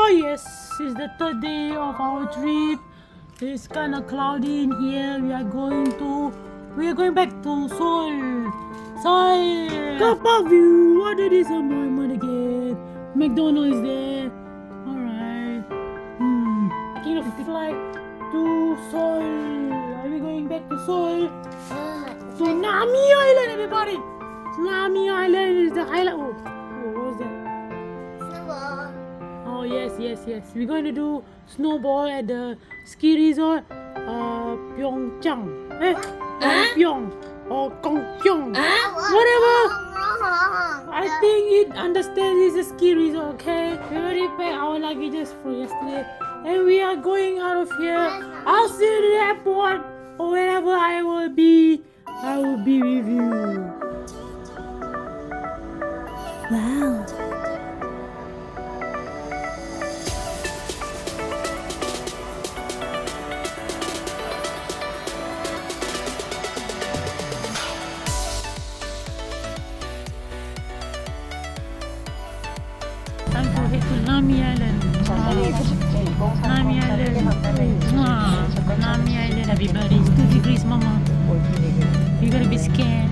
Oh yes, it's the third day of our trip. It's kind of cloudy in here. We are going back to Seoul. Seoul. Kappa view. What it is a moment again? McDonald's there. All right. Taking a flight to Seoul. Are we going back to Seoul? To Nami Island, everybody. Nami Island is the island. Oh, what was that? Oh yes. We're going to do snowball at the ski resort, Pyeongchang. Pyong or Gongkyong. Whatever. I think it understands it's a ski resort. Okay. We already packed our luggages for yesterday, and we are going out of here. I'll see you at the airport or wherever I will be. I will be with you. Wow. Time to head to Nami Island. Nami Island. Nami Island, everybody. It's 2 degrees, mama. You're gonna be scared.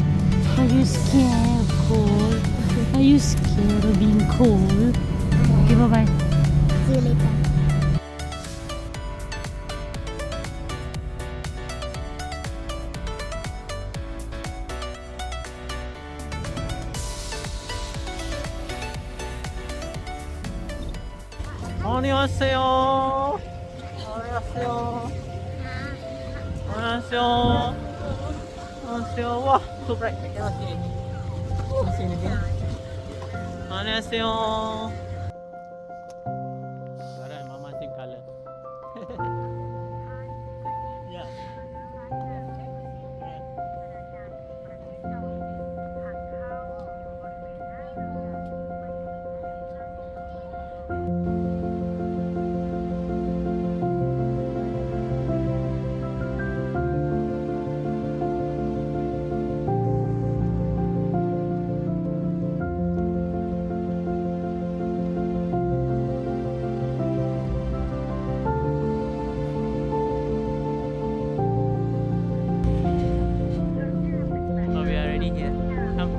Are you scared of cold? Are you scared of being cold? Okay, bye-bye. See you later. 안녕하세요. Wow, so bright. I cannot see anything. Can see anything? 안녕하세요. Alright, mama same color. Yeah. Oh, we are already here. Come.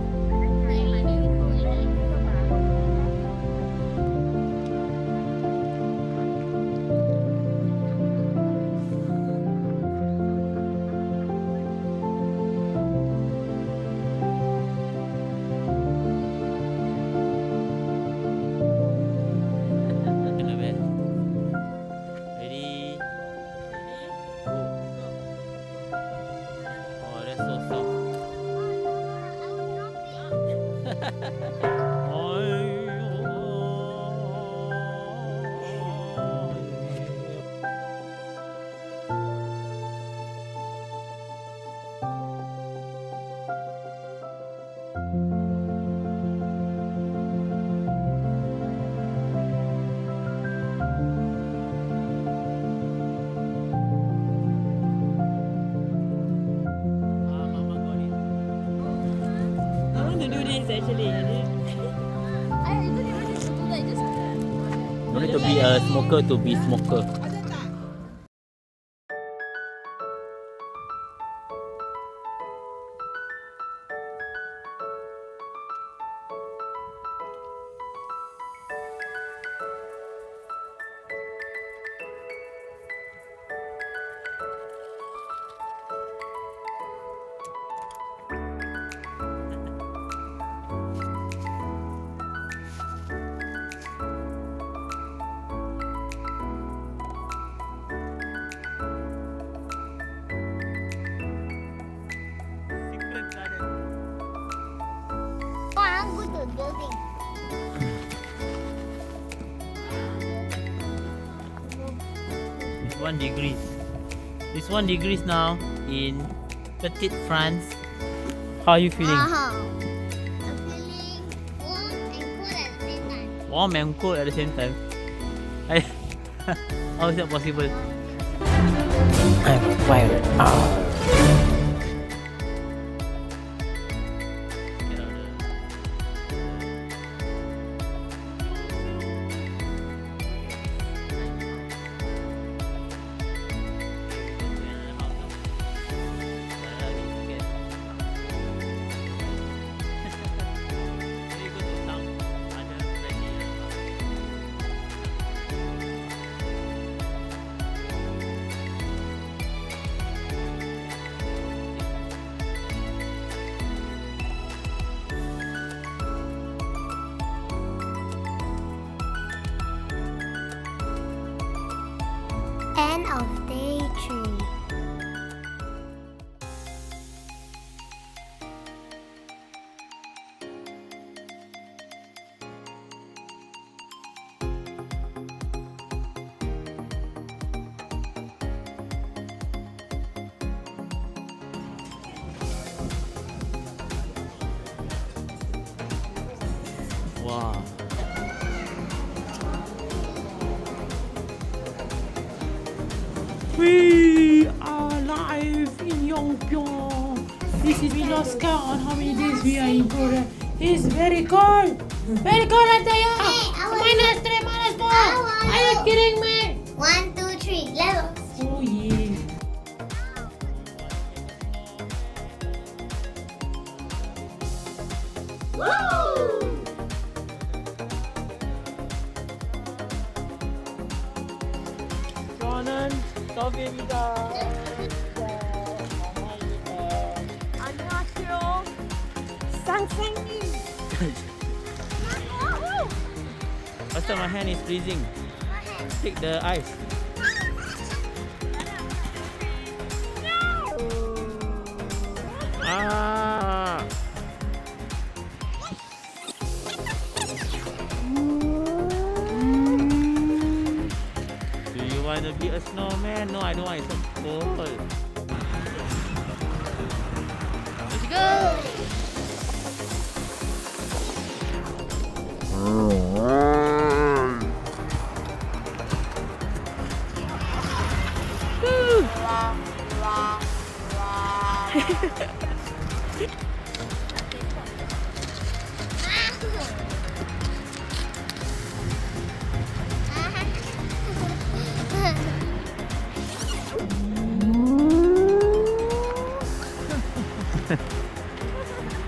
Ready? Go. Oh, that's so soft. Mama got it. I want to do this actually. No need to be a smoker to be smoker. Building. It's 1 degrees. It's 1 degrees now in Petite France. How are you feeling? I'm feeling warm and cool at the same time. Warm and cold at the same time. How is that possible? I'm fired. Wow. We are live in Pyong. This is we lost count on how many days we are in Korea. It's very cold. Very cold at the minus 3, minus 4. Are you kidding me? 1, 2, 3, levels. Oh yeah. 저는 더비입니다. 안녕하세요. 쌍생님. Pastor, my hand is freezing. Take the ice. Ah. Do you want to be a snowman? No, I don't want. It's so cold. Let's go.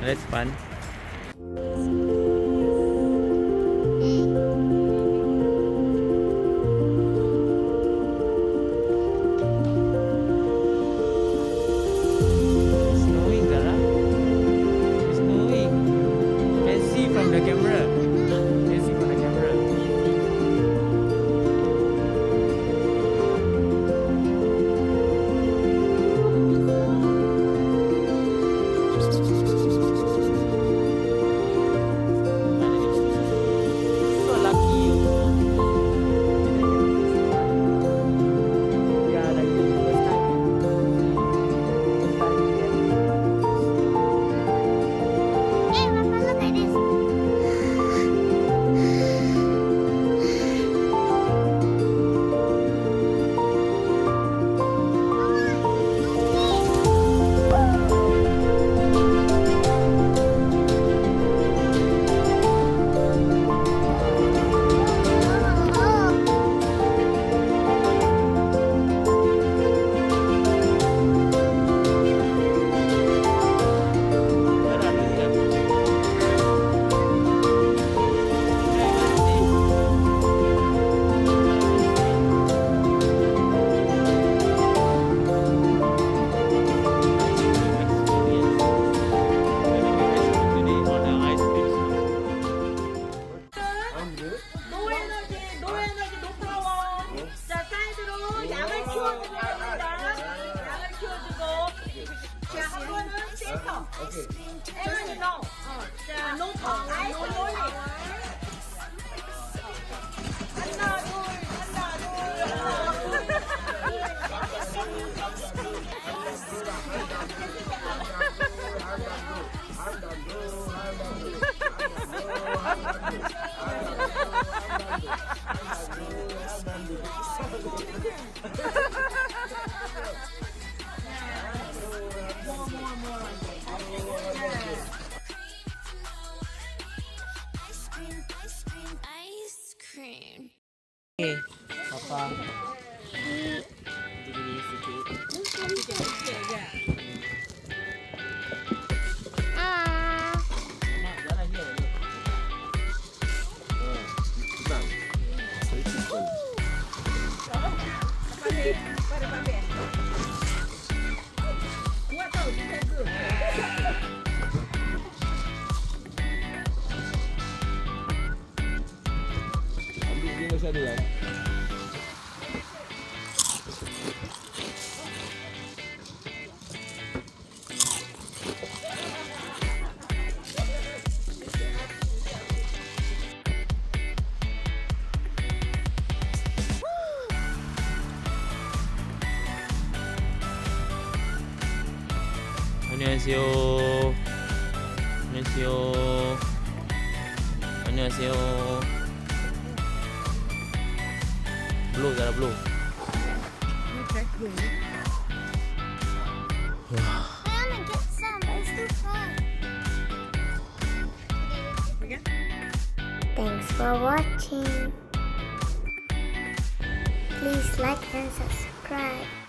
That's fun. Snowing, Zara. It's snowing. Can see from the camera. Can see from the camera. So lucky you. Yeah, like the first time. First time you get. Hey, Mama, look at this. Zara, look here. 노에너지 노파워. 자, 사이드로 양을 키워주고 양을 키워주고. 자, 한 번은 센터. 에너지 노. 자, 노 파워. 노 롤링. 하나, 둘, 하나, 둘, Ice cream. Okay, Papa. 안녕하세요. 안녕하세요. 안녕하세요. Blow, Zara, blow. I wanna get some, but it's too fun. Thanks for watching. Please like and subscribe.